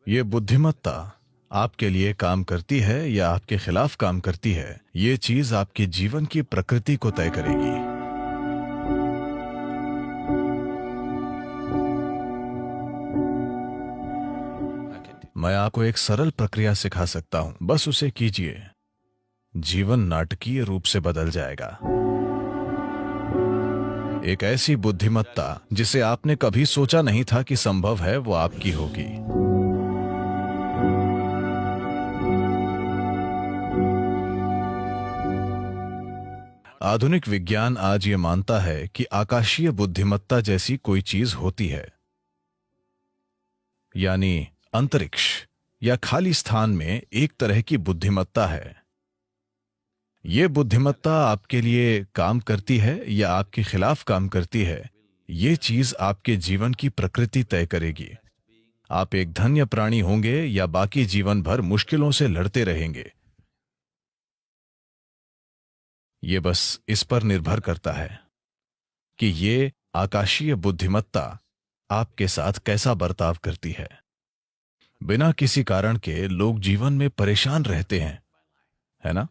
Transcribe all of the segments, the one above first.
ये बुद्धिमत्ता आपके लिए काम करती है या आपके खिलाफ काम करती है, ये चीज आपके जीवन की प्रकृति को तय करेगी। मैं आपको एक सरल प्रक्रिया सिखा सकता हूं, बस उसे कीजिए। जीवन नाटकीय रूप से बदल जाएगा। एक ऐसी बुद्धिमत्ता जिसे आपने कभी सोचा नहीं था कि संभव है, वो आपकी होगी। आधुनिक विज्ञान आज ये मानता है कि आकाशीय बुद्धिमत्ता जैसी कोई चीज होती है, यानी अंतरिक्ष या खाली स्थान में एक तरह की बुद्धिमत्ता है। ये बुद्धिमत्ता आपके लिए काम करती है या आपके खिलाफ काम करती है, ये चीज आपके जीवन की प्रकृति तय करेगी। आप एक धन्य प्राणी होंगे या बाकी जीवन भर मुश्किलों से लड़ते रहेंगे, ये बस इस पर निर्भर करता है कि ये आकाशीय बुद्धिमत्ता आपके साथ कैसा बर्ताव करती है। बिना किसी कारण के लोग जीवन में परेशान रहते हैं, है ना?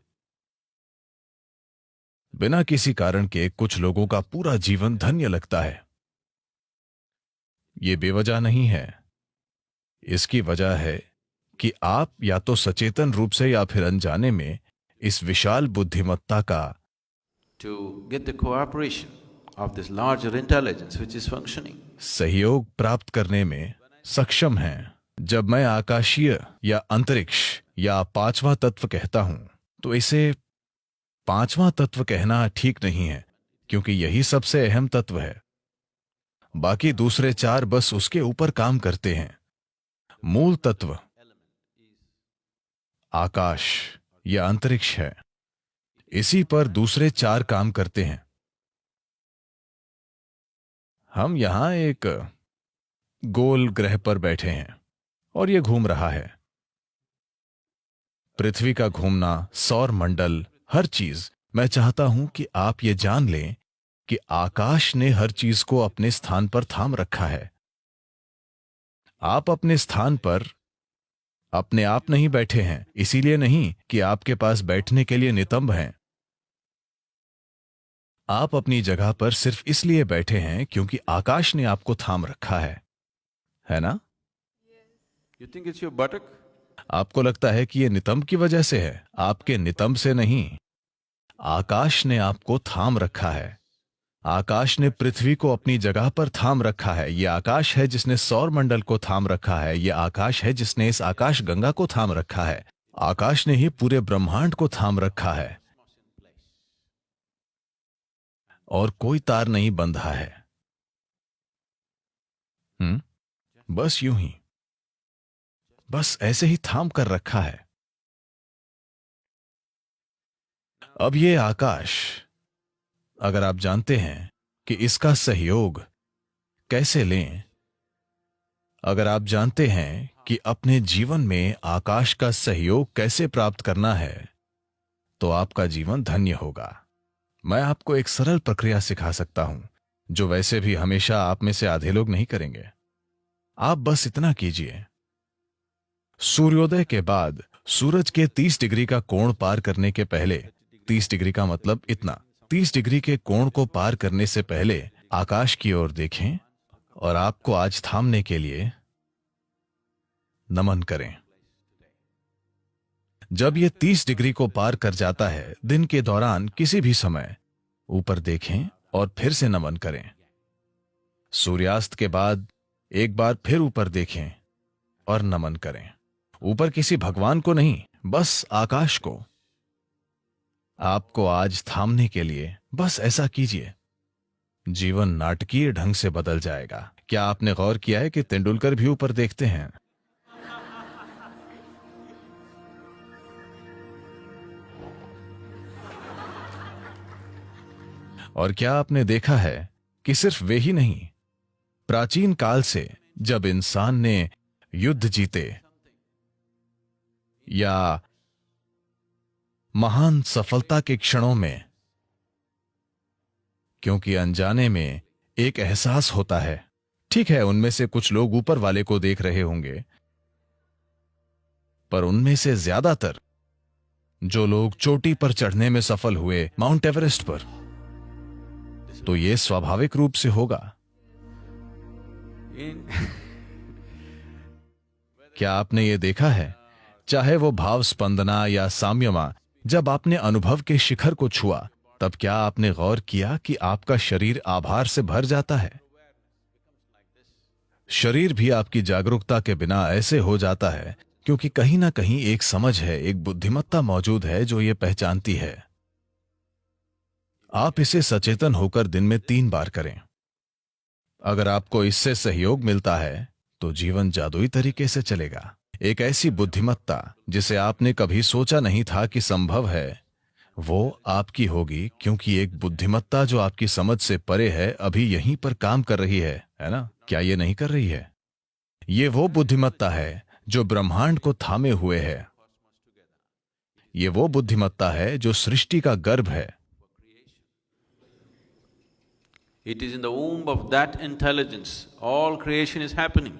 बिना किसी कारण के कुछ लोगों का पूरा जीवन धन्य लगता है। ये बेवजह नहीं है। इसकी वजह है कि आप या तो सचेतन रूप से या फिर अनजाने में इस विशाल बुद्धिमत्ता का to get the cooperation of this larger intelligence which is functioning. सहयोग प्राप्त करने में सक्षम हैं। जब मैं आकाशीय या अंतरिक्ष या पांचवा तत्व कहता हूं, तो इसे पांचवा तत्व कहना ठीक नहीं है, क्योंकि यही सबसे अहम तत्व है। बाकी दूसरे चार बस उसके ऊपर काम करते हैं। मूल तत्व आकाश या अंतरिक्ष है, इसी पर दूसरे चार काम करते हैं। हम यहां एक गोल ग्रह पर बैठे हैं और यह घूम रहा है। पृथ्वी का घूमना, सौर मंडल, हर चीज। मैं चाहता हूं कि आप ये जान लें कि आकाश ने हर चीज को अपने स्थान पर थाम रखा है। आप अपने स्थान पर अपने आप नहीं बैठे हैं, इसीलिए नहीं कि आपके पास बैठने के लिए नितंब हैं। आप अपनी जगह पर सिर्फ इसलिए बैठे हैं क्योंकि आकाश ने आपको थाम रखा है ना? You think it's your buttock? आपको लगता है कि यह नितंब की वजह से है, आपके नितंब से नहीं। आकाश ने आपको थाम रखा है। आकाश ने पृथ्वी को अपनी जगह पर थाम रखा है। यह आकाश है जिसने सौर मंडल को थाम रखा है। यह आकाश है जिसने इस आकाश गंगा को थाम रखा है। आकाश ने ही पूरे ब्रह्मांड को थाम रखा है, और कोई तार नहीं बंधा है। बस यूं ही, बस ऐसे ही थाम कर रखा है। अब ये आकाश, अगर आप जानते हैं कि इसका सहयोग कैसे लें, अगर आप जानते हैं कि अपने जीवन में आकाश का सहयोग कैसे प्राप्त करना है, तो आपका जीवन धन्य होगा। मैं आपको एक सरल प्रक्रिया सिखा सकता हूं, जो वैसे भी हमेशा आप में से आधे लोग नहीं करेंगे। आप बस इतना कीजिए। सूर्योदय के बाद सूरज के 30 डिग्री का कोण पार करने के पहले, 30 डिग्री का मतलब इतना, 30 डिग्री के कोण को पार करने से पहले आकाश की ओर देखें और आपको आज थामने के लिए नमन करें। जब यह 30 डिग्री को पार कर जाता है, दिन के दौरान किसी भी समय ऊपर देखें और फिर से नमन करें। सूर्यास्त के बाद एक बार फिर ऊपर देखें और नमन करें। ऊपर किसी भगवान को नहीं, बस आकाश को। आपको आज थामने के लिए बस ऐसा कीजिए। जीवन नाटकीय ढंग से बदल जाएगा। क्या आपने गौर किया है कि तेंदुलकर भी ऊपर देखते हैं? और क्या आपने देखा है कि सिर्फ वे ही नहीं, प्राचीन काल से जब इंसान ने युद्ध जीते या महान सफलता के क्षणों में, क्योंकि अनजाने में एक एहसास होता है, ठीक है, उनमें से कुछ लोग ऊपर वाले को देख रहे होंगे, पर उनमें से ज्यादातर जो लोग चोटी पर चढ़ने में सफल हुए, माउंट एवरेस्ट पर, तो ये स्वाभाविक रूप से होगा। क्या आपने ये देखा है, चाहे वो भाव स्पंदना या साम्यमा, जब आपने अनुभव के शिखर को छुआ, तब क्या आपने गौर किया कि आपका शरीर आभार से भर जाता है? शरीर भी आपकी जागरूकता के बिना ऐसे हो जाता है, क्योंकि कहीं ना कहीं एक समझ है, एक बुद्धिमत्ता मौजूद है जो ये पहचानती है। आप इसे सचेतन होकर दिन में 3 बार करें। अगर आपको इससे सहयोग मिलता है तो जीवन जादुई तरीके से चलेगा। एक ऐसी बुद्धिमत्ता जिसे आपने कभी सोचा नहीं था कि संभव है, वो आपकी होगी, क्योंकि एक बुद्धिमत्ता जो आपकी समझ से परे है अभी यहीं पर काम कर रही है ना? क्या ये नहीं कर रही है? ये वो बुद्धिमत्ता है जो ब्रह्मांड को थामे हुए है। ये वो बुद्धिमत्ता है जो सृष्टि का गर्भ है। It is in the womb of that intelligence all creation is happening.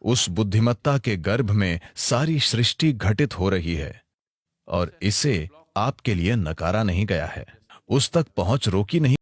उस बुद्धिमत्ता के गर्भ में सारी सृष्टि घटित हो रही है और इसे आपके लिए नकारा नहीं गया है, उस तक पहुंच रोकी नहीं